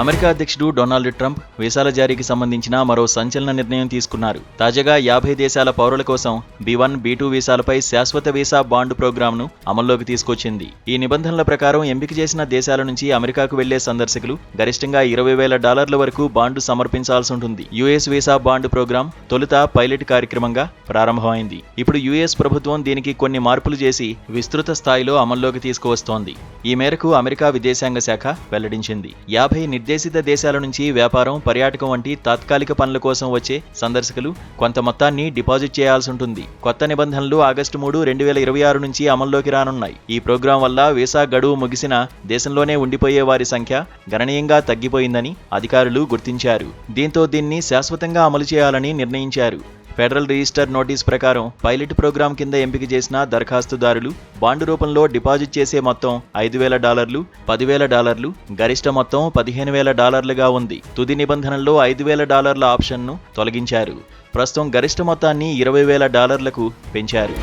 America అధ్యక్షుడు Donald Trump వీసాల జారీకి సంబంధించిన మరో సంచలన నిర్ణయం తీసుకున్నారు. తాజాగా 50 దేశాల పౌరుల కోసం B1, B2 వీసాలపై శాశ్వత వీసా బాండ్ ప్రోగ్రామ్ను అమల్లోకి తీసుకొచ్చింది. ఈ నిబంధనల ప్రకారం ఎంపిక చేసిన దేశాల నుంచి అమెరికాకు వెళ్లే సందర్శకులు గరిష్టంగా $20,000 వరకు బాండ్ సమర్పించాల్సి ఉంటుంది. యుఎస్ వీసా బాండ్ ప్రోగ్రాం తొలుత పైలట్ కార్యక్రమంగా ప్రారంభమైంది. ఇప్పుడు యుఎస్ ప్రభుత్వం దీనికి కొన్ని మార్పులు చేసి విస్తృత స్థాయిలో అమల్లోకి తీసుకువస్తోంది. ఈ మేరకు అమెరికా విదేశాంగ శాఖ వెల్లడించింది. 50 నిర్దేశిత దేశాల నుంచి వ్యాపారం, పర్యాటకం వంటి తాత్కాలిక పనుల కోసం వచ్చే సందర్శకులు కొంత మొత్తాన్ని డిపాజిట్ చేయాల్సి ఉంటుంది. కొత్త నిబంధనలు ఆగస్టు 3, 2026 నుంచి అమల్లోకి రానున్నాయి. ఈ ప్రోగ్రాం వల్ల వీసా గడువు ముగిసిన దేశంలోనే ఉండిపోయే వారి సంఖ్య గణనీయంగా తగ్గిపోయిందని అధికారులు గుర్తించారు. దీంతో దీన్ని శాశ్వతంగా అమలు చేయాలని నిర్ణయించారు. ఫెడరల్ రిజిస్టర్ నోటీస్ ప్రకారం పైలట్ ప్రోగ్రాం కింద ఎంపిక చేసిన దరఖాస్తుదారులు బాండ్ రూపంలో డిపాజిట్ చేసే మొత్తం $5,000, $10,000, గరిష్ట మొత్తం $15,000గా ఉంది. తుది నిబంధనల్లో $5,000 ఆప్షన్ను తొలగించారు. ప్రస్తుతం గరిష్ట మొత్తాన్ని $20,000లకు పెంచారు.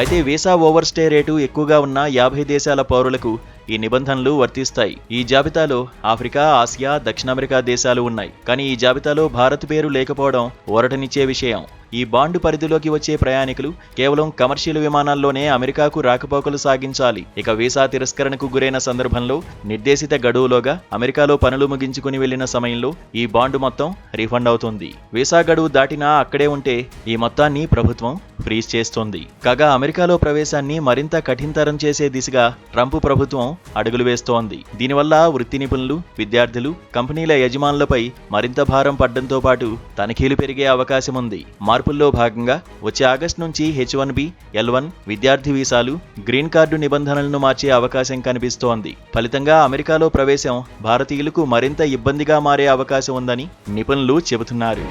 అయితే వీసా ఓవర్ స్టే రేటు ఎక్కువగా ఉన్న 50 దేశాల పౌరులకు ఈ నిబంధనలు వర్తిస్తాయి. ఈ జాబితాలో ఆఫ్రికా, ఆసియా, దక్షిణ అమెరికా దేశాలు ఉన్నాయి. కానీ ఈ జాబితాలో భారత్ పేరు లేకపోవడం ఊరటనిచ్చే విషయం. ఈ బాండ్ పరిధిలోకి వచ్చే ప్రయాణికులు కేవలం కమర్షియల్ విమానాల్లోనే అమెరికాకు రాకపోకలు సాగించాలి. ఇక వీసా తిరస్కరణకు గురైన సందర్భంలో నిర్దేశిత గడువులోగా అమెరికాలో పనులు ముగించుకుని వెళ్లిన సమయంలో ఈ బాండ్ మొత్తం రీఫండ్ అవుతుంది. వీసా గడువు దాటినా అక్కడే ఉంటే ఈ మొత్తాన్ని ప్రభుత్వం ఫ్రీజ్ చేస్తోంది. కాగా అమెరికాలో ప్రవేశాన్ని మరింత కఠినతరం చేసే దిశగా ట్రంప్ ప్రభుత్వం అడుగులు వేస్తోంది. దీనివల్ల వృత్తి నిపుణులు, విద్యార్థులు, కంపెనీల యజమానులపై మరింత భారం పడ్డంతో పాటు తనిఖీలు పెరిగే అవకాశం ఉంది. మార్పుల్లో భాగంగా వచ్చే ఆగస్టు నుంచి H1B, L1 విద్యార్థి వీసాలు, గ్రీన్ కార్డు నిబంధనలను మార్చే అవకాశం కనిపిస్తోంది. ఫలితంగా అమెరికాలో ప్రవేశం భారతీయులకు మరింత ఇబ్బందిగా మారే అవకాశం ఉందని నిపుణులు చెబుతున్నారు.